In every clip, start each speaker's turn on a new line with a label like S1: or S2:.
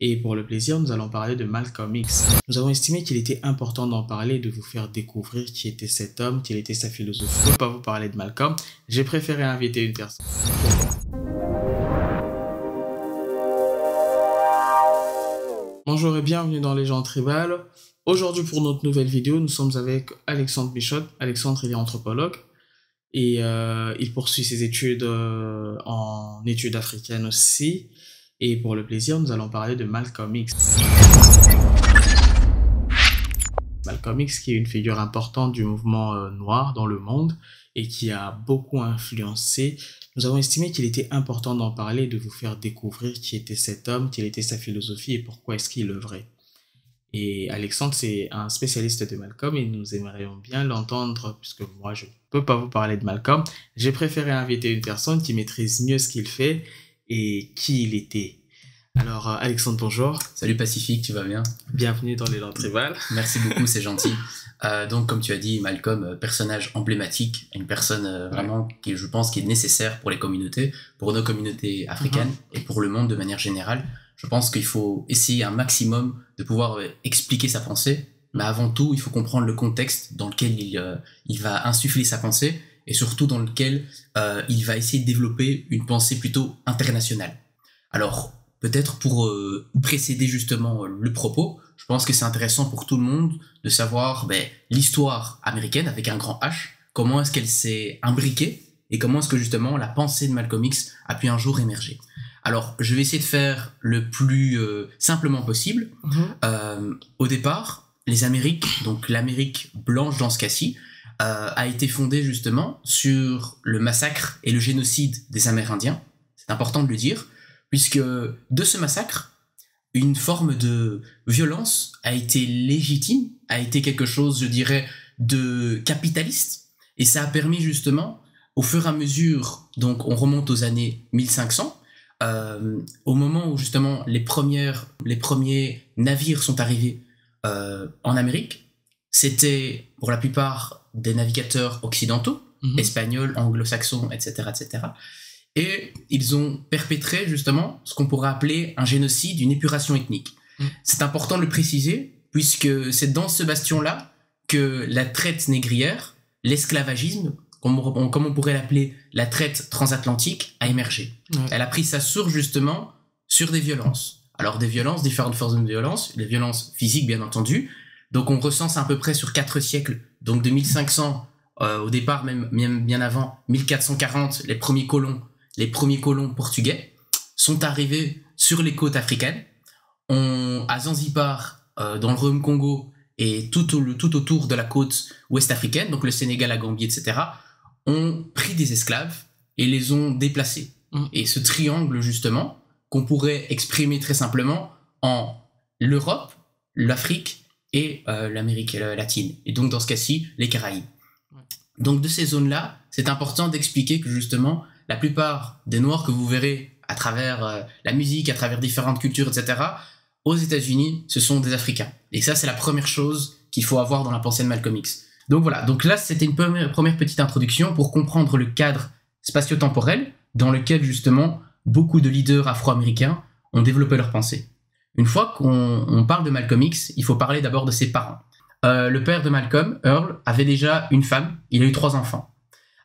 S1: Et pour le plaisir, nous allons parler de Malcolm X. Nous avons estimé qu'il était important d'en parler, de vous faire découvrir qui était cet homme, quelle était sa philosophie. Je ne peux pas vous parler de Malcolm, j'ai préféré inviter une personne. Bonjour et bienvenue dans Les gens tribales. Aujourd'hui pour notre nouvelle vidéo, nous sommes avec Alexandre Bichotte. Alexandre, il est anthropologue et il poursuit ses études en études africaines aussi. Et pour le plaisir, nous allons parler de Malcolm X. Malcolm X qui est une figure importante du mouvement noir dans le monde et qui a beaucoup influencé. Nous avons estimé qu'il était important d'en parler, de vous faire découvrir qui était cet homme, quelle était sa philosophie et pourquoi est-ce qu'il œuvrait. Et Alexandre, c'est un spécialiste de Malcolm et nous aimerions bien l'entendre, puisque moi, je ne peux pas vous parler de Malcolm. J'ai préféré inviter une personne qui maîtrise mieux ce qu'il fait et qui il était. Alors, Alexandre, bonjour.
S2: Salut Pacifique, tu vas bien?
S1: Bienvenue dans les langues tribales.
S2: Merci beaucoup, c'est gentil. Donc, comme tu as dit, Malcolm, personnage emblématique, une personne vraiment qui, je pense, qui est nécessaire pour les communautés, pour nos communautés africaines et pour le monde de manière générale. Je pense qu'il faut essayer un maximum de pouvoir expliquer sa pensée, mais avant tout, il faut comprendre le contexte dans lequel il va insuffler sa pensée et surtout dans lequel il va essayer de développer une pensée plutôt internationale. Alors, peut-être pour précéder justement le propos, je pense que c'est intéressant pour tout le monde de savoir l'histoire américaine avec un grand H, comment est-ce qu'elle s'est imbriquée et comment est-ce que justement la pensée de Malcolm X a pu un jour émerger. Alors, je vais essayer de faire le plus simplement possible. Au départ, les Amériques, donc l'Amérique blanche dans ce cas-ci, a été fondée justement sur le massacre et le génocide des Amérindiens. C'est important de le dire, puisque de ce massacre, une forme de violence a été légitime, a été quelque chose, je dirais, de capitaliste, et ça a permis justement, au fur et à mesure, donc on remonte aux années 1500, au moment où justement les premiers navires sont arrivés en Amérique, c'était pour la plupart des navigateurs occidentaux, espagnols, anglo-saxons, etc., etc., et ils ont perpétré justement ce qu'on pourrait appeler un génocide, une épuration ethnique. C'est important de le préciser, puisque c'est dans ce bastion-là que la traite négrière, l'esclavagisme, comme on pourrait l'appeler la traite transatlantique, a émergé. Elle a pris sa source justement sur des violences. Alors des violences, différentes formes de violences, les violences physiques bien entendu. Donc on recense à peu près sur 4 siècles, donc de 1500 au départ, même bien avant, 1440, les premiers colons portugais sont arrivés sur les côtes africaines. À Zanzibar, dans le Royaume Congo et tout autour de la côte ouest africaine, donc le Sénégal, la Gambie, etc., ont pris des esclaves et les ont déplacés. Et ce triangle, justement, qu'on pourrait exprimer très simplement en l'Europe, l'Afrique et l'Amérique latine. Et donc, dans ce cas-ci, les Caraïbes. Donc, de ces zones-là, c'est important d'expliquer que, justement, la plupart des Noirs que vous verrez à travers la musique, à travers différentes cultures, etc., aux États-Unis, ce sont des Africains. Et ça, c'est la première chose qu'il faut avoir dans la pensée de Malcolm X. Donc voilà, donc là, c'était une première petite introduction pour comprendre le cadre spatio-temporel dans lequel, justement, beaucoup de leaders afro-américains ont développé leur pensée. Une fois qu'on parle de Malcolm X, il faut parler d'abord de ses parents. Le père de Malcolm, Earl, avait déjà une femme, il a eu 3 enfants.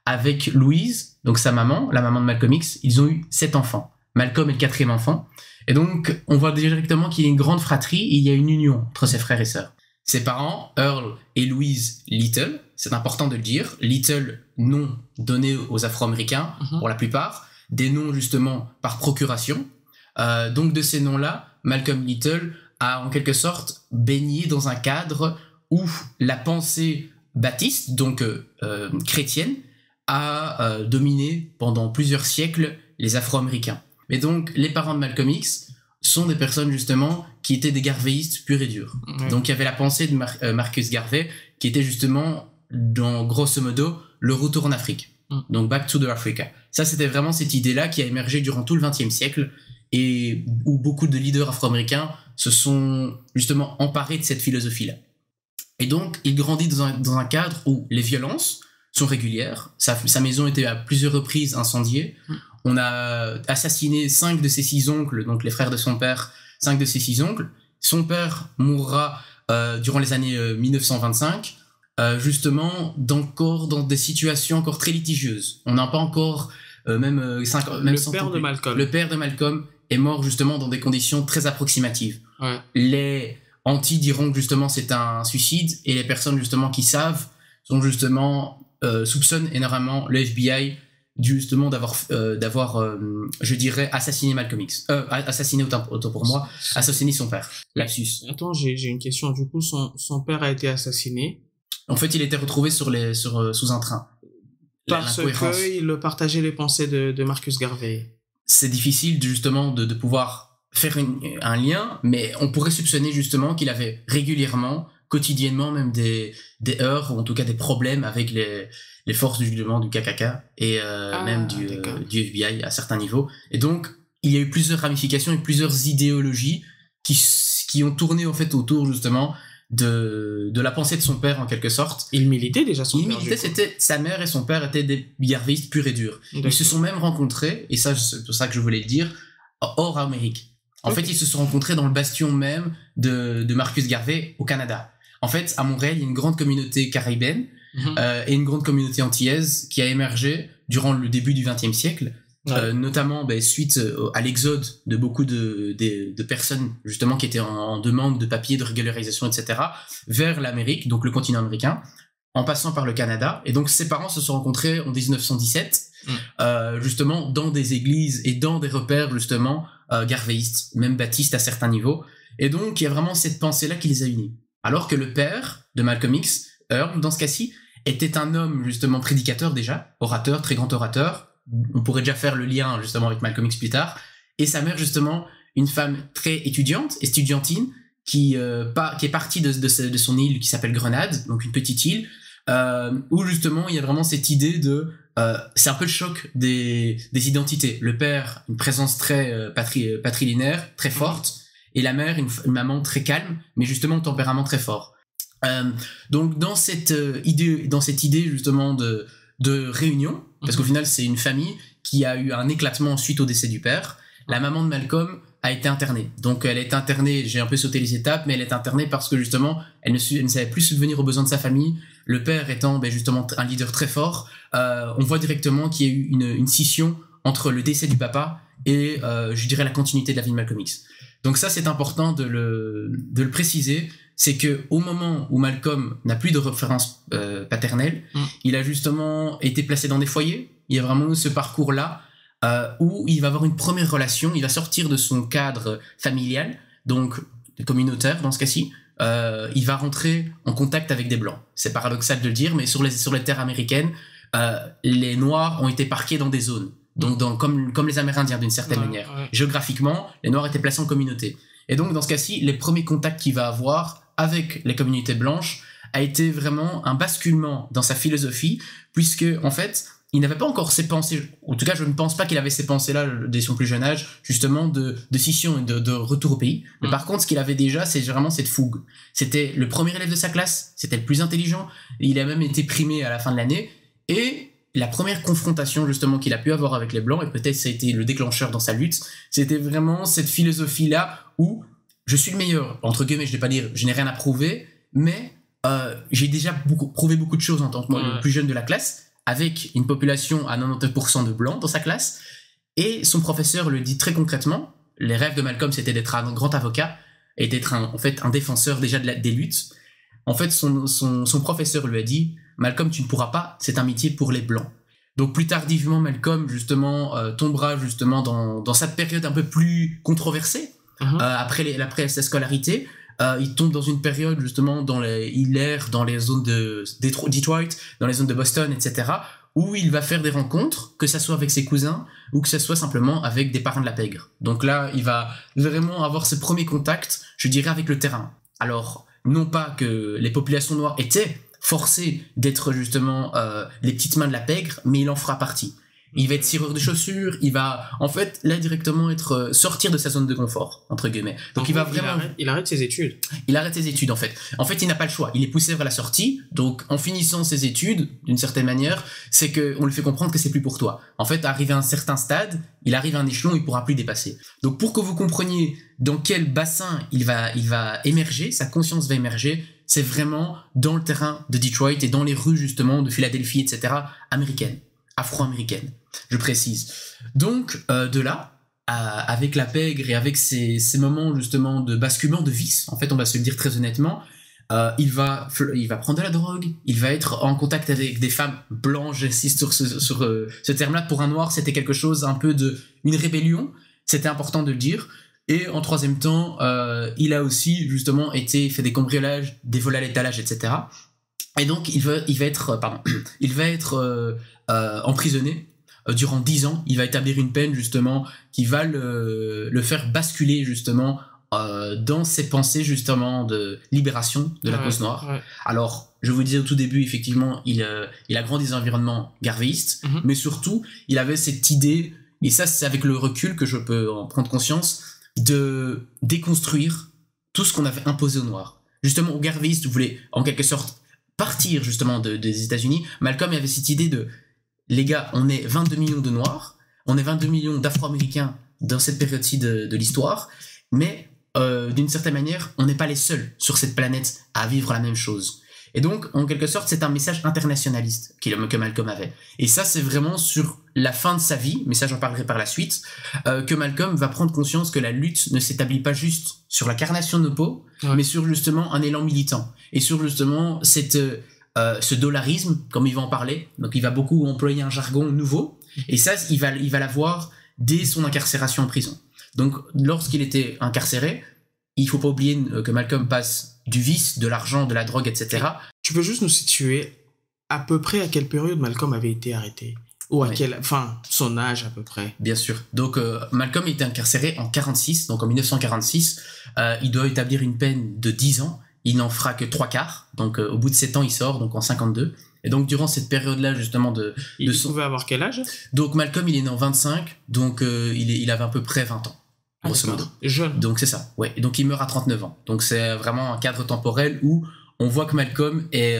S2: Avec Louise, donc sa maman, la maman de Malcolm X, ils ont eu 7 enfants. Malcolm est le 4e enfant. Et donc, on voit directement qu'il y a une grande fratrie et il y a une union entre ses frères et sœurs. Ses parents, Earl et Louise Little, c'est important de le dire, Little, nom donné aux Afro-Américains, pour la plupart, des noms justement par procuration. Donc de ces noms-là, Malcolm Little a en quelque sorte baigné dans un cadre où la pensée baptiste, donc chrétienne, a dominé pendant plusieurs siècles les Afro-Américains. Mais donc, les parents de Malcolm X sont des personnes justement qui étaient des garvéistes purs et durs. Donc, il y avait la pensée de Marcus Garvey qui était justement, dans grosso modo, le retour en Afrique. Donc, back to the Africa. Ça, c'était vraiment cette idée-là qui a émergé durant tout le XXe siècle et où beaucoup de leaders afro-américains se sont justement emparés de cette philosophie-là. Et donc, il grandit dans un cadre où les violences sont régulières. Sa maison était à plusieurs reprises incendiée. On a assassiné 5 de ses 6 oncles, donc les frères de son père, 5 de ses 6 oncles. Son père mourra durant les années 1925, justement encore dans des situations encore très litigieuses. On n'a pas encore même
S1: le père de Malcolm.
S2: Le père de Malcolm est mort justement dans des conditions très approximatives.
S1: Ouais.
S2: Les anti diront que justement c'est un suicide, et les personnes justement qui savent sont justement soupçonnent énormément le FBI justement d'avoir je dirais assassiné Malcolm X, assassiné autant pour moi, assassiné son père. Lapsus.
S1: Attends, j'ai une question. Du coup, son père a été assassiné.
S2: En fait, il était retrouvé sous un train.
S1: Parce qu'il partageait les pensées de Marcus Garvey.
S2: C'est difficile justement de pouvoir faire un lien, mais on pourrait soupçonner justement qu'il avait régulièrement, quotidiennement même des heurts, ou en tout cas des problèmes avec les forces du KKK et même du FBI à certains niveaux. Et donc, il y a eu plusieurs ramifications et plusieurs idéologies qui ont tourné en fait autour justement de la pensée de son père en quelque sorte.
S1: Il militait déjà son père.
S2: Sa mère et son père étaient des garvéistes purs et durs. Ils se sont même rencontrés, et ça c'est pour ça que je voulais le dire, hors Amérique. En fait, ils se sont rencontrés dans le bastion même de Marcus Garvey au Canada. En fait, à Montréal, il y a une grande communauté caribéenne et une grande communauté antillaise qui a émergé durant le début du XXe siècle. Notamment suite à l'exode de beaucoup de personnes justement qui étaient en demande de papiers, de régularisation, etc., vers l'Amérique, donc le continent américain, en passant par le Canada. Et donc ses parents se sont rencontrés en 1917 justement dans des églises et dans des repères justement garvéistes, même baptistes à certains niveaux. Et donc il y a vraiment cette pensée-là qui les a unis. Alors que le père de Malcolm X, Earl, dans ce cas-ci, était un homme justement prédicateur déjà, orateur, très grand orateur. On pourrait déjà faire le lien justement avec Malcolm X plus tard. Et sa mère justement, une femme très estudiantine, qui est partie de son île qui s'appelle Grenade, donc une petite île, où justement il y a vraiment cette idée de... c'est un peu le choc des identités. Le père, une présence très patrilinéaire, très forte, et la mère, une maman très calme, mais justement tempérament très fort. Donc dans cette idée justement de réunion, parce qu'au final c'est une famille qui a eu un éclatement suite au décès du père. La maman de Malcolm a été internée. Donc elle est internée, j'ai un peu sauté les étapes, mais elle est internée parce que justement elle ne savait plus subvenir aux besoins de sa famille. Le père étant justement un leader très fort, on voit directement qu'il y a eu une scission entre le décès du papa et je dirais la continuité de la vie de Malcolm X. Donc ça c'est important de le préciser. C'est que au moment où Malcolm n'a plus de référence paternelle, il a justement été placé dans des foyers. Il y a vraiment ce parcours-là où il va avoir une première relation. Il va sortir de son cadre familial, donc communautaire dans ce cas-ci. Il va rentrer en contact avec des blancs. C'est paradoxal de le dire, mais sur les terres américaines, les Noirs ont été parqués dans des zones. Donc comme les Amérindiens d'une certaine manière. Géographiquement, les Noirs étaient placés en communauté. Et donc dans ce cas-ci, les premiers contacts qu'il va avoir avec les communautés blanches a été vraiment un basculement dans sa philosophie, puisque en fait il n'avait pas encore ces pensées, en tout cas je ne pense pas qu'il avait ces pensées-là dès son plus jeune âge, justement de scission et de retour au pays. Mais par contre ce qu'il avait déjà, c'est vraiment cette fougue. C'était le premier élève de sa classe, c'était le plus intelligent, il a même été primé à la fin de l'année, et la première confrontation justement qu'il a pu avoir avec les blancs, et peut-être ça a été le déclencheur dans sa lutte, c'était vraiment cette philosophie-là où je suis le meilleur, entre guillemets, je ne vais pas dire, je n'ai rien à prouver, mais j'ai déjà prouvé beaucoup de choses en tant que moi, le plus jeune de la classe, avec une population à 99% de blancs dans sa classe, et son professeur le dit très concrètement. Les rêves de Malcolm, c'était d'être un grand avocat, et d'être en fait un défenseur déjà des luttes. En fait, son professeur lui a dit « Malcolm, tu ne pourras pas, c'est un métier pour les blancs ». Donc plus tardivement, Malcolm justement tombera justement dans cette période un peu plus controversée, après sa scolarité. Il tombe dans une période justement il erre dans les zones de Detroit, dans les zones de Boston, etc., où il va faire des rencontres, que ça soit avec ses cousins ou que ça soit simplement avec des parrains de la pègre. Donc là, il va vraiment avoir ce premier contact, je dirais, avec le terrain. Alors, non pas que les populations noires étaient forcées d'être justement les petites mains de la pègre, mais il en fera partie. il va être cireur de chaussures, il va en fait là directement être sortir de sa zone de confort entre guillemets. Donc il va vraiment
S1: il arrête ses études.
S2: Il arrête ses études en fait. En fait, il n'a pas le choix. Il est poussé vers la sortie. Donc en finissant ses études, d'une certaine manière, c'est que on lui fait comprendre que c'est plus pour toi. En fait, arrivé à un certain stade, il arrive à un échelon, il pourra plus dépasser. Donc pour que vous compreniez dans quel bassin il va émerger, sa conscience va émerger, c'est vraiment dans le terrain de Detroit et dans les rues justement de Philadelphie, etc. américaines, afro-américaines, je précise. Donc de là, avec la pègre et avec ces moments justement de basculement de vice, en fait on va se le dire très honnêtement, il va prendre de la drogue, il va être en contact avec des femmes blanches, j'insiste sur ce terme-là, pour un noir c'était quelque chose un peu une rébellion, c'était important de le dire. Et en troisième temps, il a aussi justement fait des cambriolages, des vols à l'étalage, etc. Et donc il va être emprisonné durant 10 ans. Il va établir une peine justement qui va le faire basculer justement dans ses pensées justement de libération de la cause noire. Ouais. Alors, je vous disais au tout début, effectivement, il a grandi dans un environnement garvéiste, mais surtout, il avait cette idée, et ça c'est avec le recul que je peux en prendre conscience, de déconstruire tout ce qu'on avait imposé aux Noirs. Justement, aux garvéistes voulaient en quelque sorte partir justement des États-Unis. Malcolm avait cette idée de les gars, on est 22 millions de Noirs, on est 22 millions d'Afro-Américains dans cette période-ci de l'histoire, mais d'une certaine manière, on n'est pas les seuls sur cette planète à vivre la même chose. Et donc, en quelque sorte, c'est un message internationaliste que Malcolm avait. Et ça, c'est vraiment sur la fin de sa vie, mais ça j'en parlerai par la suite, que Malcolm va prendre conscience que la lutte ne s'établit pas juste sur la carnation de peau, mais sur justement un élan militant. Et sur justement ce dollarisme, comme il va en parler. Donc il va beaucoup employer un jargon nouveau. Et ça, il va l'avoir dès son incarcération en prison. Donc lorsqu'il était incarcéré, il faut pas oublier que Malcolm passe du vice, de l'argent, de la drogue, etc.
S1: Tu peux juste nous situer à peu près à quelle période Malcolm avait été arrêté? Ou à son âge à peu près?
S2: Bien sûr. Donc Malcolm était incarcéré en 46, donc en 1946. Il doit établir une peine de 10 ans. Il n'en fera que 3/4. Donc au bout de 7 ans, il sort, donc en 52. Et donc durant cette période-là, justement,
S1: il pouvait avoir quel âge?
S2: Donc Malcolm, il est né en 25, donc il avait à peu près 20 ans. Grosso modo.
S1: Jeune.
S2: Donc c'est ça, ouais. Et donc il meurt à 39 ans. Donc c'est vraiment un cadre temporel où on voit que Malcolm est,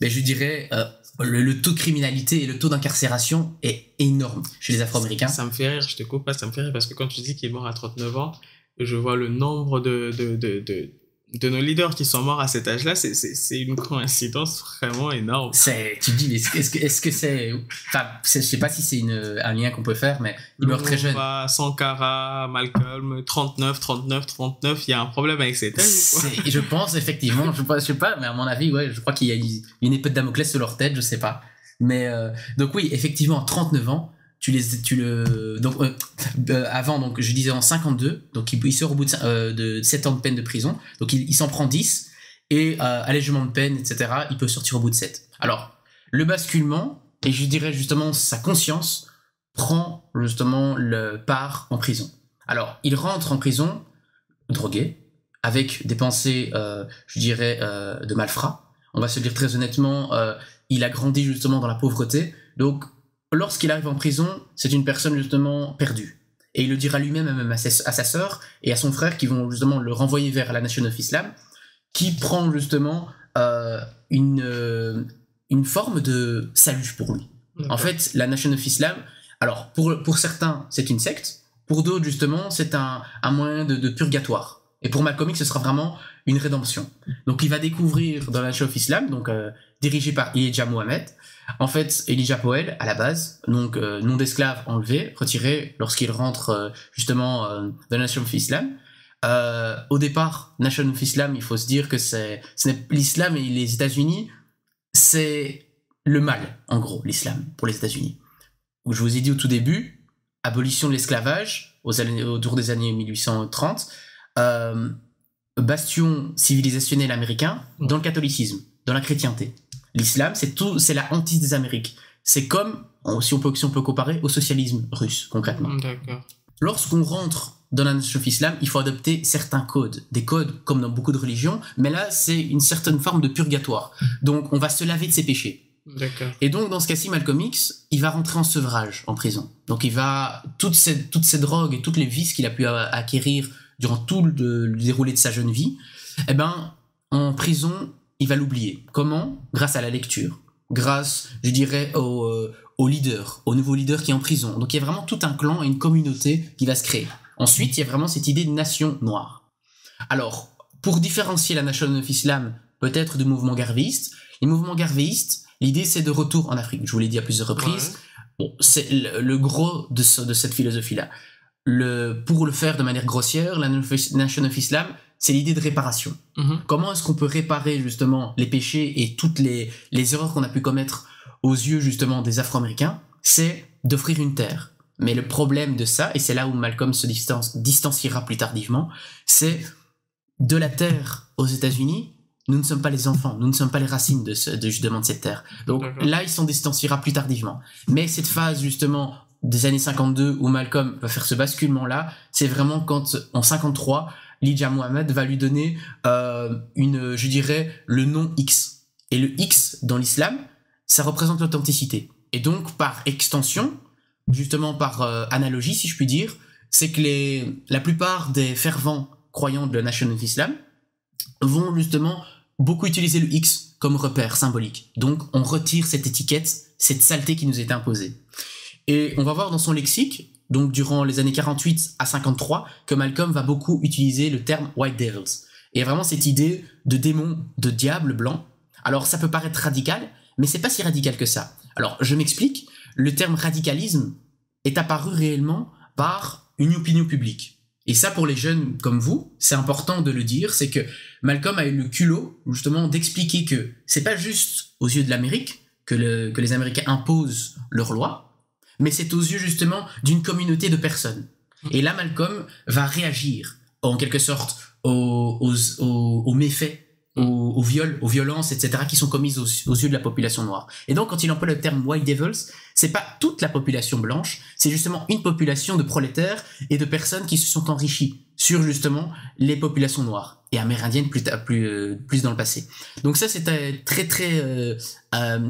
S2: je dirais, le taux de criminalité et le taux d'incarcération est énorme chez les Afro-Américains.
S1: Ça me fait rire, je te coupe pas, ça me fait rire parce que quand tu dis qu'il est mort à 39 ans, je vois le nombre de nos leaders qui sont morts à cet âge-là, c'est une coïncidence vraiment énorme.
S2: Tu te dis, mais est-ce que c'est... Enfin, je sais pas si c'est un lien qu'on peut faire, mais il meurt très jeune.
S1: Sankara, Malcolm, 39, il y a un problème avec cet âge ou quoi?
S2: Je pense, effectivement, je sais pas, mais à mon avis, ouais, je crois qu'il y a une épée de Damoclès sur leur tête, je sais pas. Mais, donc oui, effectivement, à 39 ans, avant, donc je disais en 52, donc il sort au bout de 7 ans de peine de prison, donc il s'en prend 10, et allègement de peine, etc., il peut sortir au bout de 7. Alors, le basculement, et je dirais justement sa conscience, prend justement le part en prison. Alors, il rentre en prison, drogué, avec des pensées, je dirais, de malfrat. On va se dire très honnêtement, il a grandi justement dans la pauvreté, donc lorsqu'il arrive en prison, c'est une personne justement perdue. Et il le dira lui-même, même à sa sœur et à son frère, qui vont justement le renvoyer vers la Nation of Islam, qui prend justement une forme de salut pour lui. En fait, la Nation of Islam, alors pour certains, c'est une secte, pour d'autres justement, c'est un moyen de purgatoire. Et pour Malcolm X, ce sera vraiment une rédemption. Donc il va découvrir dans la Nation of Islam, donc dirigé par Elijah Muhammad. En fait, Elijah Poel, à la base, donc nom d'esclave enlevé, retiré lorsqu'il rentre justement dans la Nation of Islam. Au départ, Nation of Islam, il faut se dire que l'islam et les États-Unis, c'est le mal, en gros, l'islam pour les États-Unis. Je vous ai dit au tout début, abolition de l'esclavage autour des années 1830, bastion civilisationnel américain dans le catholicisme, dans la chrétienté. L'islam, c'est la hantise des Amériques. C'est comme, si on peut comparer, au socialisme russe, concrètement.
S1: D'accord.
S2: Lorsqu'on rentre dans la Nation of Islam, il faut adopter certains codes. Des codes comme dans beaucoup de religions, mais là, c'est une certaine forme de purgatoire. Donc, on va se laver de ses péchés.
S1: D'accord.
S2: Et donc, dans ce cas-ci, Malcolm X, il va rentrer en sevrage en prison. Donc, il va toutes ces drogues et toutes les vices qu'il a pu acquérir durant tout le déroulé de sa jeune vie, eh ben, en prison, il va l'oublier. Comment? Grâce à la lecture. Grâce, je dirais, au leader, au nouveau leader qui est en prison. Donc, il y a vraiment tout un clan et une communauté qui va se créer. Ensuite, il y a vraiment cette idée de nation noire. Alors, pour différencier la Nation of Islam peut-être du mouvement garvéiste, les mouvements garvéistes, l'idée c'est de retour en Afrique. Je vous l'ai dit à plusieurs reprises. Ouais. Bon, c'est le gros de cette philosophie-là. Pour le faire de manière grossière, la Nation of Islam, c'est l'idée de réparation. Comment est-ce qu'on peut réparer justement les péchés et toutes les erreurs qu'on a pu commettre aux yeux justement des Afro-Américains? C'est d'offrir une terre. Mais le problème de ça, et c'est là où Malcolm se distanciera plus tardivement, c'est de la terre aux États-Unis, nous ne sommes pas les enfants, nous ne sommes pas les racines de justement de cette terre. Donc là, il s'en distanciera plus tardivement. Mais cette phase justement des années 52 où Malcolm va faire ce basculement-là, c'est vraiment quand, en 53, Elijah Muhammad va lui donner je dirais, le nom X. Et le X, dans l'islam, ça représente l'authenticité. Et donc, par extension, justement par analogie, si je puis dire, c'est que la plupart des fervents croyants de la Nation of Islam vont justement beaucoup utiliser le X comme repère symbolique. Donc, on retire cette étiquette, cette saleté qui nous est imposée. Et on va voir dans son lexique, donc durant les années 48 à 53, que Malcolm va beaucoup utiliser le terme White Devils. Et vraiment cette idée de démon, de diable blanc. Alors, ça peut paraître radical, mais c'est pas si radical que ça. Alors, je m'explique. Le terme radicalisme est apparu réellement par une opinion publique. Et ça, pour les jeunes comme vous, c'est important de le dire, c'est que Malcolm a eu le culot, justement, d'expliquer que c'est pas juste aux yeux de l'Amérique que les Américains imposent leurs lois, mais c'est aux yeux, justement, d'une communauté de personnes. Et là, Malcolm va réagir, en quelque sorte, aux méfaits, aux viols, aux violences, etc., qui sont commises aux yeux de la population noire. Et donc, quand il emploie le terme White Devils, c'est pas toute la population blanche, c'est justement une population de prolétaires et de personnes qui se sont enrichies sur, justement, les populations noires et amérindiennes plus dans le passé. Donc ça, c'est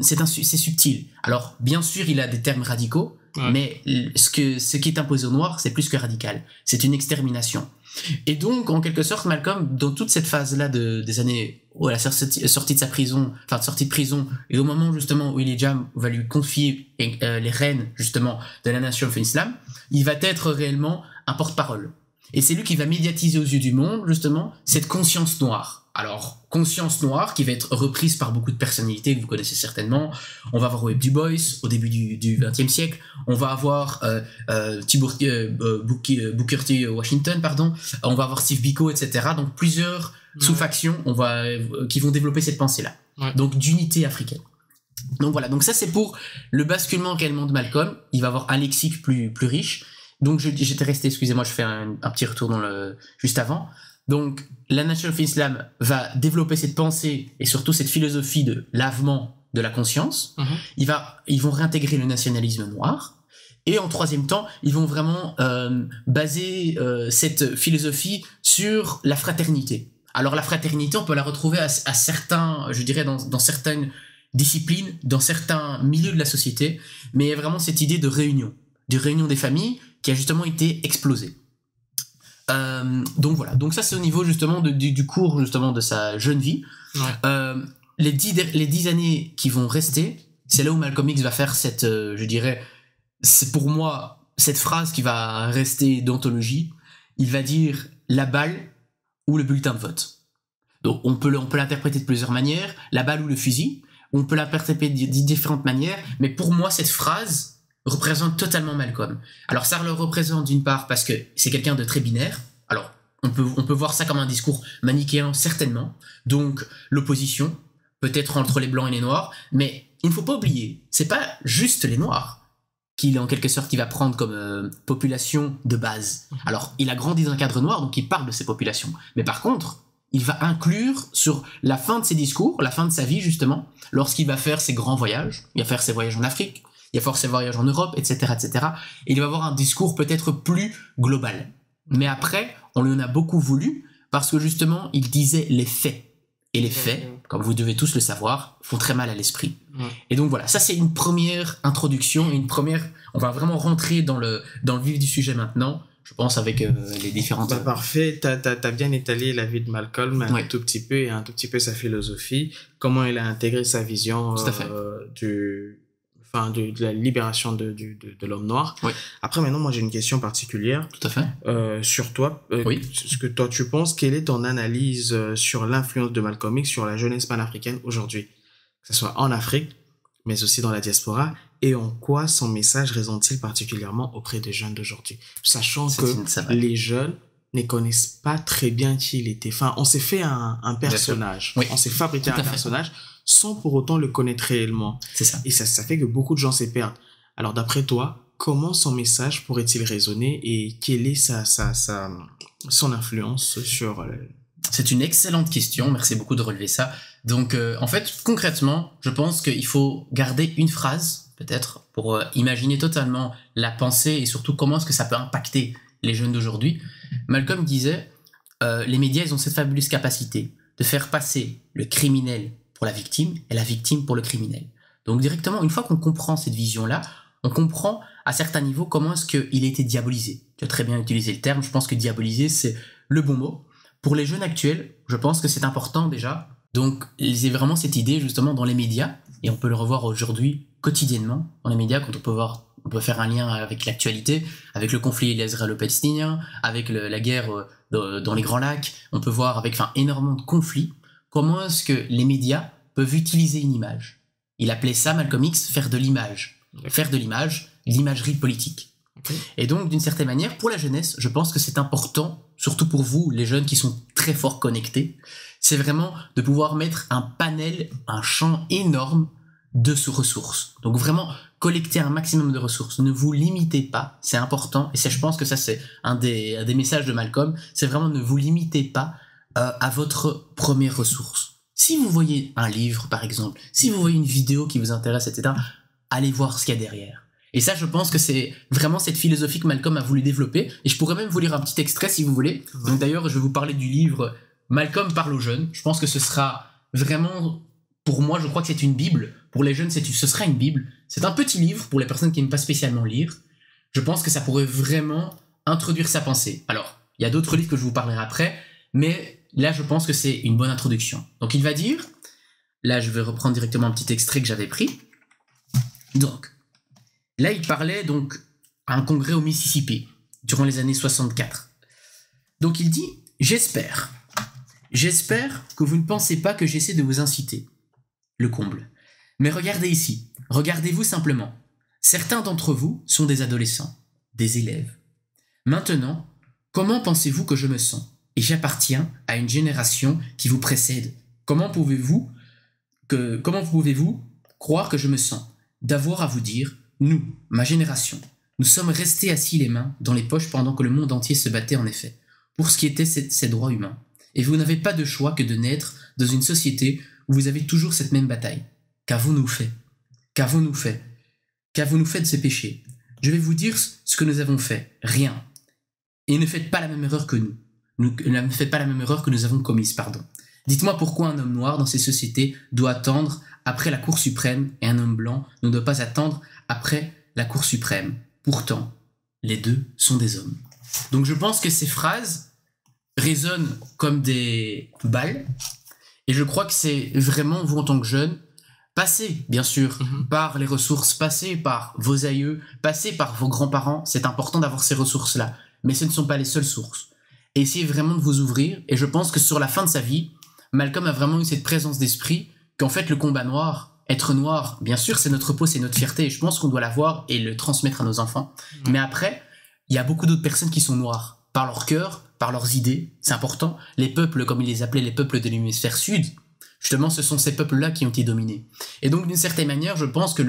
S2: c'est subtil. Alors, bien sûr, il a des termes radicaux, mais ce qui est imposé aux Noirs, c'est plus que radical. C'est une extermination. Et donc, en quelque sorte, Malcolm, dans toute cette phase-là des années où la sortie de sa prison, enfin de sortie de prison, et au moment justement où Elijah va lui confier les rênes justement de la Nation of Islam, il va être réellement un porte-parole. Et c'est lui qui va médiatiser aux yeux du monde justement cette conscience noire. Alors, conscience noire qui va être reprise par beaucoup de personnalités que vous connaissez certainement. On va avoir Webb Du Bois au début du XXe siècle. On va avoir Booker T. Washington, pardon. On va avoir Steve Biko, etc. Donc plusieurs sous-factions qui vont développer cette pensée-là. Donc d'unité africaine. Donc voilà, donc ça c'est pour le basculement réellement de Malcolm. Il va avoir un lexique plus riche. Donc j'étais resté, excusez-moi, je fais un petit retour juste avant. Donc, la Nation of Islam va développer cette pensée et surtout cette philosophie de lavement de la conscience. Ils vont réintégrer le nationalisme noir. Et en troisième temps, ils vont vraiment baser cette philosophie sur la fraternité. Alors, la fraternité, on peut la retrouver à certains, je dirais, dans certaines disciplines, dans certains milieux de la société, mais vraiment cette idée de réunion des familles qui a justement été explosée. Donc voilà, donc ça c'est au niveau justement du cours justement de sa jeune vie. Les 10 années qui vont rester, c'est là où Malcolm X va faire je dirais, c'est pour moi cette phrase qui va rester d'anthologie. Il va dire la balle ou le bulletin de vote. Donc on peut l'interpréter de plusieurs manières, la balle ou le fusil. On peut l'interpréter de différentes manières, mais pour moi cette phrase représente totalement Malcolm. Alors ça le représente d'une part parce que c'est quelqu'un de très binaire. Alors on peut voir ça comme un discours manichéen certainement. Donc l'opposition peut-être entre les blancs et les noirs, mais il ne faut pas oublier, c'est pas juste les noirs qu'il en quelque sorte qui va prendre comme population de base. Alors il a grandi dans un cadre noir, donc il parle de ces populations. Mais par contre, il va inclure sur la fin de ses discours, la fin de sa vie justement, lorsqu'il va faire ses grands voyages, il va faire ses voyages en Afrique, il va faire ses voyages en Europe, etc., etc. Et il va avoir un discours peut-être plus global. Mais après, on lui en a beaucoup voulu parce que justement, il disait les faits. Et les faits, comme vous devez tous le savoir, font très mal à l'esprit.
S1: Ouais.
S2: Et donc voilà, ça c'est une première introduction, on va vraiment rentrer dans le vif du sujet maintenant, je pense, avec les différentes...
S1: Parfait, t'as bien étalé la vie de Malcolm un tout petit peu et un tout petit peu sa philosophie, comment il a intégré sa vision de la libération de l'homme noir.
S2: Oui.
S1: Après, maintenant, moi, j'ai une question particulière.
S2: Tout à fait.
S1: Sur toi.
S2: Oui.
S1: Ce que toi, tu penses, quelle est ton analyse sur l'influence de Malcolm X sur la jeunesse panafricaine aujourd'hui? Que ce soit en Afrique, mais aussi dans la diaspora, et en quoi son message résonne-t-il particulièrement auprès des jeunes d'aujourd'hui? Sachant que les jeunes ne connaissent pas très bien qui il était. Enfin, on s'est fait un personnage.
S2: Oui.
S1: On s'est fabriqué un personnage sans pour autant le connaître réellement.
S2: C'est ça.
S1: Et ça fait que beaucoup de gens s'y perdent. Alors, d'après toi, comment son message pourrait-il résonner et quelle est son influence sur...
S2: C'est une excellente question, merci beaucoup de relever ça. Donc, en fait, concrètement, je pense qu'il faut garder une phrase, peut-être, pour imaginer totalement la pensée et surtout comment est-ce que ça peut impacter les jeunes d'aujourd'hui. Malcolm disait, les médias, ils ont cette fabuleuse capacité de faire passer le criminel pour la victime et la victime pour le criminel. Donc directement, une fois qu'on comprend cette vision-là, on comprend à certains niveaux comment est-ce qu'il a été diabolisé. Tu as très bien utilisé le terme, je pense que diaboliser, c'est le bon mot. Pour les jeunes actuels, je pense que c'est important déjà. Donc, il y a vraiment cette idée justement dans les médias, et on peut le revoir aujourd'hui quotidiennement dans les médias quand on peut faire un lien avec l'actualité, avec le conflit israélo-palestinien, avec la guerre dans les Grands Lacs, on peut voir avec énormément de conflits, comment est-ce que les médias peuvent utiliser une image. Il appelait ça, Malcolm X, faire de l'image. Faire de l'image, l'imagerie politique. Okay. Et donc, d'une certaine manière, pour la jeunesse, je pense que c'est important, surtout pour vous, les jeunes qui sont très fort connectés, c'est vraiment de pouvoir mettre un panel, un champ énorme de ressources. Donc vraiment, collecter un maximum de ressources. Ne vous limitez pas, c'est important. Et je pense que ça, c'est un des messages de Malcolm, c'est vraiment ne vous limitez pas à votre première ressource. Si vous voyez un livre, par exemple, si vous voyez une vidéo qui vous intéresse, etc., allez voir ce qu'il y a derrière. Et ça, je pense que c'est vraiment cette philosophie que Malcolm a voulu développer. Et je pourrais même vous lire un petit extrait si vous voulez. Donc d'ailleurs, je vais vous parler du livre Malcolm parle aux jeunes. Je pense que ce sera vraiment, pour moi, je crois que c'est une Bible. Pour les jeunes, ce sera une Bible. C'est un petit livre pour les personnes qui n'aiment pas spécialement lire. Je pense que ça pourrait vraiment introduire sa pensée. Alors, il y a d'autres livres que je vous parlerai après, mais là, je pense que c'est une bonne introduction. Donc, il va dire, là, je vais reprendre directement un petit extrait que j'avais pris. Donc, là, il parlait donc à un congrès au Mississippi, durant les années 64. Donc, il dit, j'espère que vous ne pensez pas que j'essaie de vous inciter. Le comble. Mais regardez ici, regardez-vous simplement. Certains d'entre vous sont des adolescents, des élèves. Maintenant, comment pensez-vous que je me sens? Et j'appartiens à une génération qui vous précède. Comment pouvez-vous croire que je me sens? D'avoir à vous dire, nous, ma génération, nous sommes restés assis les mains dans les poches pendant que le monde entier se battait en effet, pour ce qui était ses droits humains. Et vous n'avez pas de choix que de naître dans une société où vous avez toujours cette même bataille. Qu'avons-nous fait? Qu'avons-nous fait? Qu'avons-nous fait de ces péchés? Je vais vous dire ce que nous avons fait. Rien. Et ne faites pas la même erreur que nous. Ne faites pas la même erreur que nous avons commise, pardon. Dites-moi pourquoi un homme noir dans ces sociétés doit attendre après la Cour suprême et un homme blanc ne doit pas attendre après la Cour suprême. Pourtant, les deux sont des hommes. Donc je pense que ces phrases résonnent comme des balles. Et je crois que c'est vraiment, vous en tant que jeunes, passez, bien sûr, par les ressources, passez par vos aïeux, passez par vos grands-parents. C'est important d'avoir ces ressources-là. Mais ce ne sont pas les seules sources. Et essayez vraiment de vous ouvrir. Et je pense que sur la fin de sa vie, Malcolm a vraiment eu cette présence d'esprit qu'en fait, le combat noir, être noir, bien sûr, c'est notre peau, c'est notre fierté. Et je pense qu'on doit l'avoir et le transmettre à nos enfants. Mais après, il y a beaucoup d'autres personnes qui sont noires. Par leur cœur, par leurs idées, c'est important. Les peuples, comme ils les appelaient, les peuples de l'hémisphère sud, justement, ce sont ces peuples-là qui ont été dominés. Et donc, d'une certaine manière, je pense que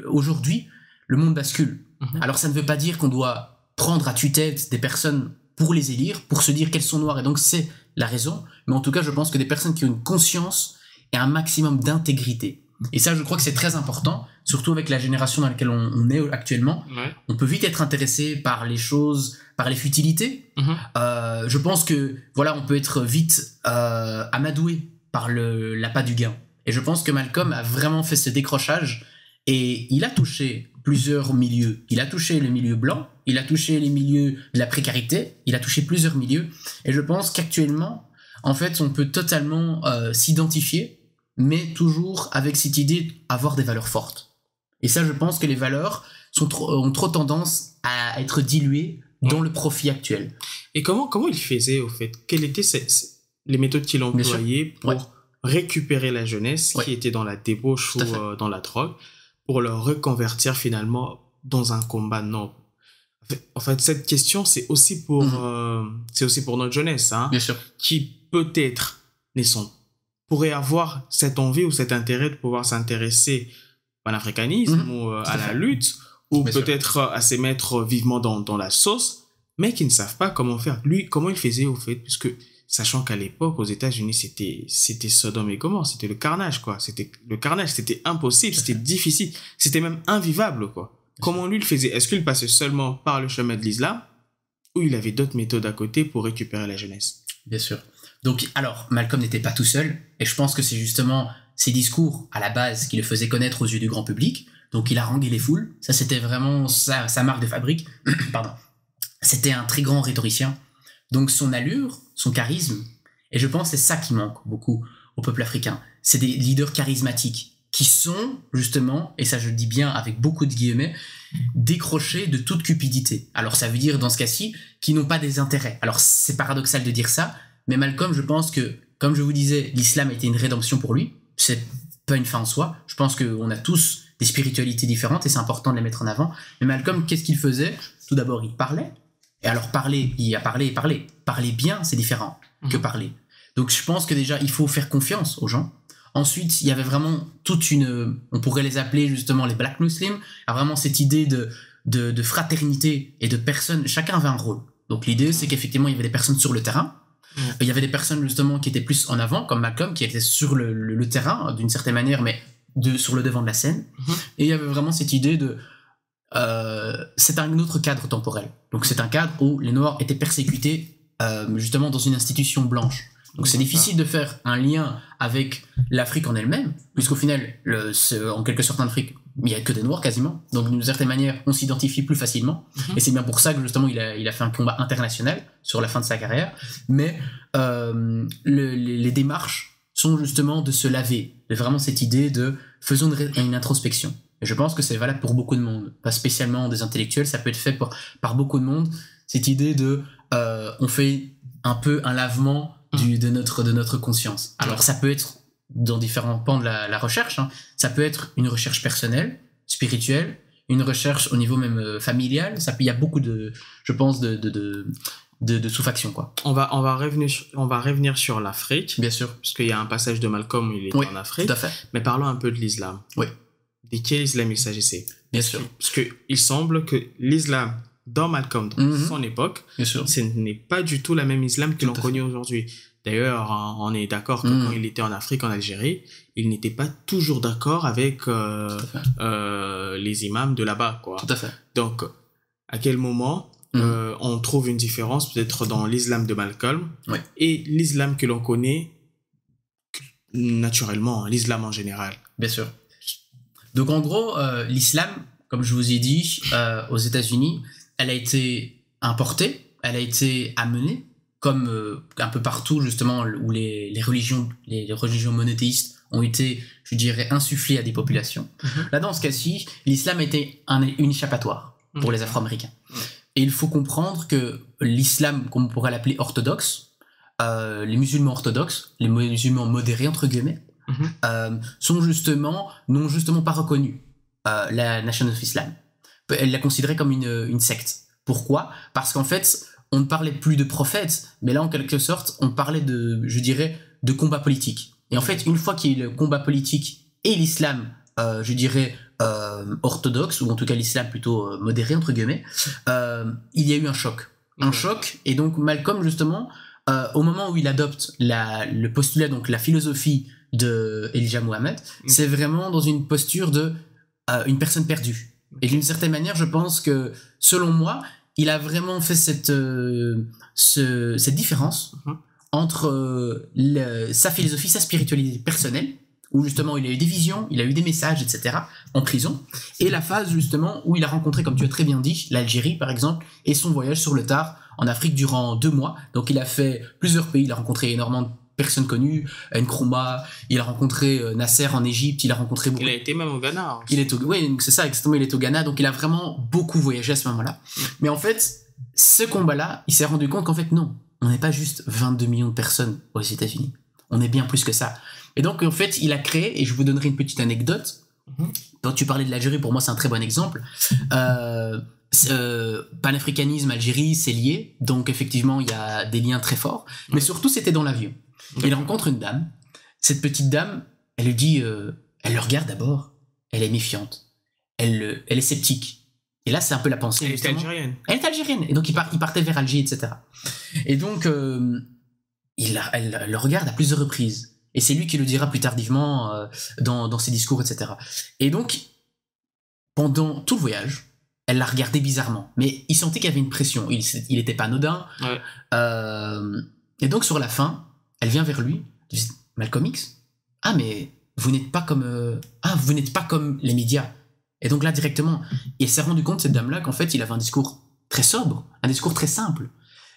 S2: aujourd'hui, le monde bascule. Alors, ça ne veut pas dire qu'on doit prendre à tue-tête des personnes pour les élire, pour se dire qu'elles sont noires, et donc c'est la raison. Mais en tout cas, je pense que des personnes qui ont une conscience et un maximum d'intégrité. Et ça, je crois que c'est très important, surtout avec la génération dans laquelle on est actuellement. Ouais. On peut vite être intéressé par les choses, par les futilités. Je pense que, voilà, on peut être vite amadoué par l'appât du gain. Et je pense que Malcolm a vraiment fait ce décrochage et il a touché plusieurs milieux. Il a touché le milieu blanc, il a touché les milieux de la précarité, il a touché plusieurs milieux. Et je pense qu'actuellement, en fait, on peut totalement s'identifier, mais toujours avec cette idée d'avoir des valeurs fortes. Et ça, je pense que les valeurs ont trop tendance à être diluées dans le profit actuel.
S1: Et comment il faisait, au fait? Quelles étaient les méthodes qu'il employait pour récupérer la jeunesse qui était dans la débauche ou dans la drogue, pour le reconvertir finalement dans un combat noble? En fait, cette question, c'est aussi pour notre jeunesse, hein,
S2: bien sûr,
S1: qui peut-être pourrait avoir cette envie ou cet intérêt de pouvoir s'intéresser à l'africanisme ou à la lutte, ou peut-être à se mettre vivement dans la sauce, mais qui ne savent pas comment faire. Lui, comment il faisait au fait, puisque sachant qu'à l'époque, aux États-Unis, c'était Sodome et Gomorrhe, c'était le carnage, quoi. C'était le carnage, c'était impossible, c'était difficile, c'était même invivable, quoi. Comment lui le faisait? Est-ce qu'il passait seulement par le chemin de l'islam, ou il avait d'autres méthodes à côté pour récupérer la jeunesse?
S2: Bien sûr. Donc, alors, Malcolm n'était pas tout seul, et je pense que c'est justement ses discours à la base qui le faisaient connaître aux yeux du grand public. Donc, il a harangué les foules. Ça, c'était vraiment sa marque de fabrique. Pardon. C'était un très grand rhétoricien. Donc, son allure, son charisme, et je pense que c'est ça qui manque beaucoup au peuple africain. C'est des leaders charismatiques qui sont, justement, et ça je le dis bien avec beaucoup de guillemets, décrochés de toute cupidité. Alors, ça veut dire, dans ce cas-ci, qu'ils n'ont pas des intérêts. Alors, c'est paradoxal de dire ça, mais Malcolm, je pense que, comme je vous disais, l'islam était une rédemption pour lui. C'est pas une fin en soi. Je pense qu'on a tous des spiritualités différentes et c'est important de les mettre en avant. Mais Malcolm, qu'est-ce qu'il faisait? Tout d'abord, il parlait. Et alors, il a parlé et parlé. Parler bien, c'est différent que parler. Donc, je pense que déjà, il faut faire confiance aux gens. Ensuite, il y avait vraiment toute on pourrait les appeler justement les Black Muslims, a vraiment cette idée de fraternité et de personnes. Chacun avait un rôle. Donc, l'idée, c'est qu'effectivement, il y avait des personnes sur le terrain. Il y avait des personnes justement qui étaient plus en avant, comme Malcolm, qui était sur le terrain d'une certaine manière, mais sur le devant de la scène. Et il y avait vraiment cette idée c'est un autre cadre temporel. Donc c'est un cadre où les Noirs étaient persécutés justement dans une institution blanche. Donc c'est difficile de faire un lien avec l'Afrique en elle-même, puisqu'au final, en quelque sorte en Afrique, il n'y a que des Noirs quasiment. Donc d'une certaine manière, on s'identifie plus facilement. Et c'est bien pour ça que justement, il a fait un combat international sur la fin de sa carrière. Mais les démarches sont justement de se laver. De vraiment cette idée de faisons une introspection. Et je pense que c'est valable pour beaucoup de monde, pas spécialement des intellectuels, ça peut être fait par beaucoup de monde. Cette idée on fait un peu un lavement de notre conscience. Alors ça peut être dans différents pans de la recherche, hein. Ça peut être une recherche personnelle, spirituelle, une recherche au niveau même familial. Il y a beaucoup je pense, de sous-factions, quoi.
S1: On va revenir sur l'Afrique.
S2: Bien sûr.
S1: Parce qu'il y a un passage de Malcolm où il est en Afrique.
S2: Tout à fait.
S1: Mais parlons un peu de l'islam.
S2: Oui.
S1: De quel islam il s'agissait?
S2: Bien sûr.
S1: Parce qu'il semble que l'islam, dans Malcolm, dans son époque, ce n'est pas du tout la même islam que l'on connaît aujourd'hui. D'ailleurs, on est d'accord que quand il était en Afrique, en Algérie, il n'était pas toujours d'accord avec les imams de là-bas, quoi.
S2: Tout à fait.
S1: Donc, à quel moment on trouve une différence peut-être dans l'islam de Malcolm et l'islam que l'on connaît naturellement, l'islam en général?
S2: Bien sûr. Donc en gros, l'islam, comme je vous ai dit, aux États-Unis, elle a été importée, elle a été amenée, comme un peu partout justement où les religions monothéistes ont été, je dirais, insufflées à des populations. Là, dans ce cas-ci, l'islam était une échappatoire pour les Afro-Américains. Et il faut comprendre que l'islam, comme on pourrait l'appeler orthodoxe, les musulmans orthodoxes, les musulmans modérés entre guillemets, n'ont justement pas reconnu la Nation of Islam. Elle la considérait comme une secte. Pourquoi? Parce qu'en fait, on ne parlait plus de prophètes, mais là, en quelque sorte, on parlait de combat politique. Et en fait, une fois qu'il y a eu le combat politique et l'islam, orthodoxe, ou en tout cas l'islam plutôt modéré, entre guillemets, il y a eu un choc. Un choc, et donc Malcolm, justement, au moment où il adopte le postulat, donc la philosophie de Elijah Muhammad, c'est vraiment dans une posture de une personne perdue. Et d'une certaine manière, je pense que, selon moi, il a vraiment fait cette différence entre sa philosophie, sa spiritualité personnelle, où justement il a eu des visions, il a eu des messages, etc., en prison, et la phase justement où il a rencontré, comme tu as très bien dit, l'Algérie par exemple, et son voyage sur le tard en Afrique durant 2 mois. Donc il a fait plusieurs pays, il a rencontré énormément de personnes connues, Nkrumah, il a rencontré Nasser en Égypte, il a rencontré beaucoup...
S1: Il a été même au Ghana. Hein.
S2: Oui, c'est ça, exactement, il est au Ghana, donc il a vraiment beaucoup voyagé à ce moment-là. Mais en fait, ce combat-là, il s'est rendu compte qu'en fait, non, on n'est pas juste 22 millions de personnes aux États-Unis, on est bien plus que ça. Et donc, en fait, il a créé, et je vous donnerai une petite anecdote, quand tu parlais de l'Algérie, pour moi, c'est un très bon exemple. Panafricanisme, Algérie, c'est lié, donc effectivement, il y a des liens très forts, mais surtout, c'était dans l'avion. Il rencontre une dame, cette petite dame, elle lui dit, elle le regarde d'abord, elle est méfiante, elle est sceptique. Et là, c'est un peu la pensée.
S1: Elle est algérienne.
S2: Elle est algérienne, et donc il partait vers Alger, etc. Et donc, elle le regarde à plusieurs reprises. Et c'est lui qui le dira plus tardivement dans ses discours, etc. Et donc, pendant tout le voyage, elle l'a regardé bizarrement. Mais il sentait qu'il y avait une pression. Il n'était pas anodin.
S1: Ouais.
S2: Et donc, sur la fin, elle vient vers lui. Elle dit, Malcolm X, ah, mais vous n'êtes pas comme... vous n'êtes pas comme les médias. Et donc là, directement, il s'est rendu compte, cette dame-là, qu'en fait, il avait un discours très sobre, un discours très simple.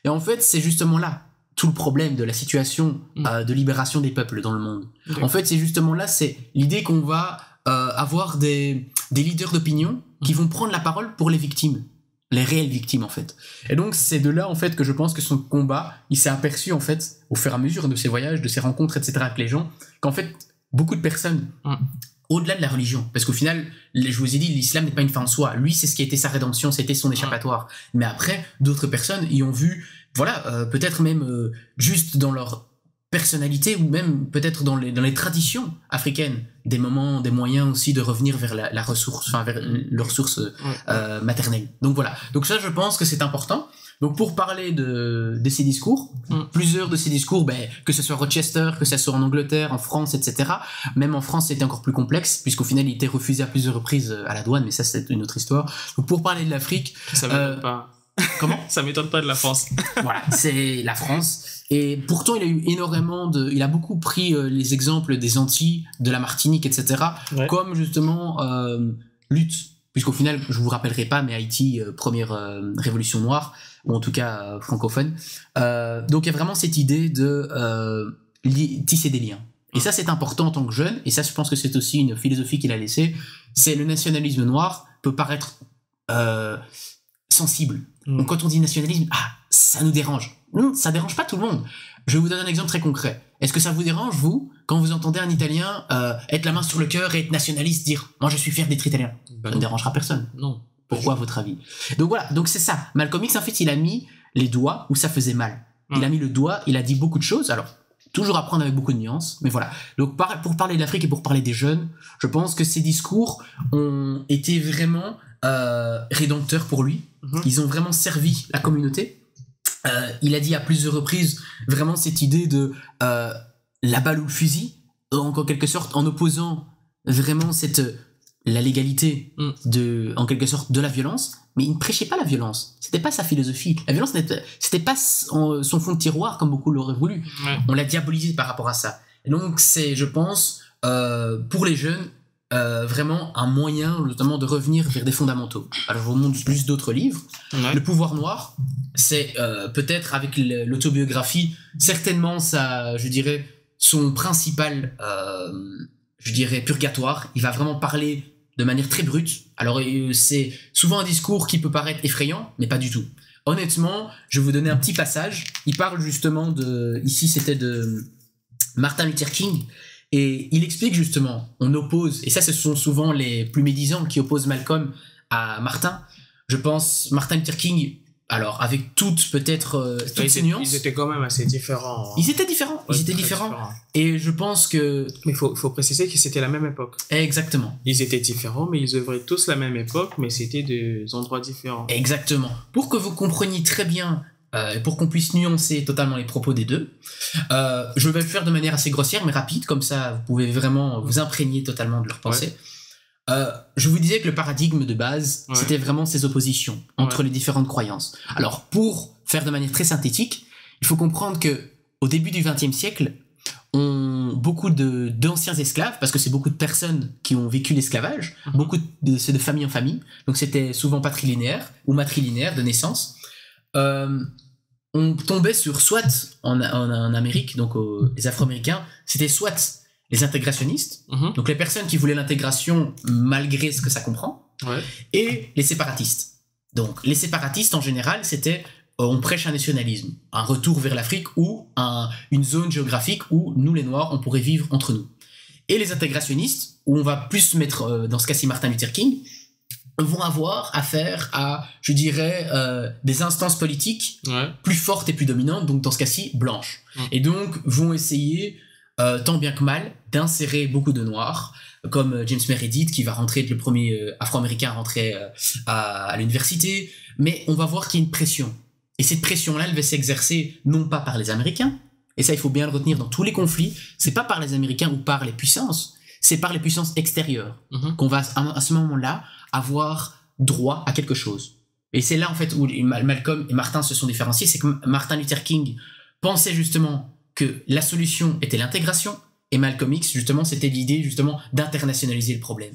S2: Et en fait, c'est justement là tout le problème de la situation de libération des peuples dans le monde. En fait, c'est justement là, c'est l'idée qu'on va avoir des leaders d'opinion qui vont prendre la parole pour les victimes, les réelles victimes en fait. Et donc c'est de là en fait que je pense que son combat, il s'est aperçu en fait au fur et à mesure de ses voyages, de ses rencontres, etc. avec les gens, qu'en fait beaucoup de personnes, au-delà de la religion, parce qu'au final, je vous ai dit, l'islam n'est pas une fin en soi. Lui, c'est ce qui a été sa rédemption, c'était son échappatoire. Mais après, d'autres personnes y ont vu, voilà, peut-être même juste dans leur personnalité ou même peut-être dans les traditions africaines, des moments, des moyens aussi de revenir vers la ressource, enfin vers leur source maternelle. Donc voilà. Donc ça, je pense que c'est important. Donc pour parler de ces discours, plusieurs de ces discours, que ce soit Rochester, que ce soit en Angleterre, en France, etc. Même en France, c'était encore plus complexe, puisqu'au final, il était refusé à plusieurs reprises à la douane, mais ça, c'est une autre histoire. Donc pour parler de l'Afrique...
S1: Ça m'étonne pas.
S2: Comment ?
S1: Ça m'étonne pas de la France.
S2: Voilà, c'est la France. Et pourtant, il a eu énormément il a beaucoup pris les exemples des Antilles, de la Martinique, etc. Ouais. Comme justement lutte. Puisqu'au final, je vous rappellerai pas, mais Haïti, première révolution noire, ou en tout cas francophone. Donc il y a vraiment cette idée de tisser des liens. Et ça, c'est important en tant que jeune, et ça, je pense que c'est aussi une philosophie qu'il a laissée. C'est le nationalisme noir peut paraître sensible. Donc quand on dit nationalisme, ça nous dérange. Non, ça dérange pas tout le monde. Je vais vous donner un exemple très concret. Est-ce que ça vous dérange, vous, quand vous entendez un Italien être la main sur le cœur et être nationaliste, dire « Moi, je suis fier d'être italien ». Ça ne dérangera personne.
S1: Non.
S2: Pourquoi, à votre avis ? Donc voilà, donc c'est ça. Malcolm X, en fait, il a mis les doigts où ça faisait mal. Il a mis le doigt, il a dit beaucoup de choses. Alors, toujours à prendre avec beaucoup de nuances, mais voilà. Donc pour parler de l'Afrique et pour parler des jeunes, je pense que ces discours ont été vraiment rédempteurs pour lui. Ils ont vraiment servi la communauté. Il a dit à plusieurs reprises vraiment cette idée de la balle ou le fusil, en quelque sorte en opposant vraiment la légalité en quelque sorte de la violence, mais il ne prêchait pas la violence, c'était pas sa philosophie. La violence c'était pas son fond de tiroir comme beaucoup l'auraient voulu. On l'a diabolisé par rapport à ça. Et donc c'est, je pense, pour les jeunes, vraiment un moyen notamment de revenir vers des fondamentaux. Alors je vous montre juste d'autres livres. Le pouvoir noir, c'est peut-être avec l'autobiographie, certainement ça, je dirais, son principal purgatoire. Il va vraiment parler de manière très brute. Alors c'est souvent un discours qui peut paraître effrayant, mais pas du tout. Honnêtement, je vais vous donner un petit passage. Il parle justement ici c'était de Martin Luther King. Et il explique justement, on oppose, et ça ce sont souvent les plus médisants qui opposent Malcolm à Martin. Je pense Martin Luther King, alors avec toutes ces nuances.
S1: Ils étaient quand même assez différents.
S2: Ils étaient différents, Et je pense que...
S1: Mais faut préciser que c'était la même époque.
S2: Exactement.
S1: Ils étaient différents, mais ils œuvraient tous la même époque, mais c'était des endroits différents.
S2: Exactement. Pour que vous compreniez très bien... pour qu'on puisse nuancer totalement les propos des deux. Je vais le faire de manière assez grossière, mais rapide, comme ça vous pouvez vraiment vous imprégner totalement de leur pensée. Je vous disais que le paradigme de base, c'était vraiment ces oppositions entre les différentes croyances. Alors, pour faire de manière très synthétique, il faut comprendre que au début du XXe siècle, beaucoup d'anciens esclaves, parce que c'est beaucoup de personnes qui ont vécu l'esclavage, c'est de famille en famille, donc c'était souvent patrilinéaire ou matrilinéaire de naissance, on tombait sur soit en Amérique, donc les Afro-Américains, c'était soit les intégrationnistes, donc les personnes qui voulaient l'intégration malgré ce que ça comprend, et les séparatistes. Donc les séparatistes en général, c'était on prêche un nationalisme, un retour vers l'Afrique ou une zone géographique où nous les Noirs on pourrait vivre entre nous. Et les intégrationnistes, où on va plus mettre dans ce cas-ci Martin Luther King, vont avoir affaire à, je dirais, des instances politiques plus fortes et plus dominantes, donc dans ce cas-ci blanches. Et donc vont essayer tant bien que mal d'insérer beaucoup de Noirs, comme James Meredith qui va rentrer, être le premier Afro-Américain à rentrer à l'université, mais on va voir qu'il y a une pression. Et cette pression-là, elle va s'exercer non pas par les Américains, et ça il faut bien le retenir dans tous les conflits, c'est pas par les Américains ou par les puissances, c'est par les puissances extérieures qu'on va à ce moment-là avoir droit à quelque chose. Et c'est là en fait où Malcolm et Martin se sont différenciés, c'est que Martin Luther King pensait justement que la solution était l'intégration, et Malcolm X justement c'était l'idée justement d'internationaliser le problème.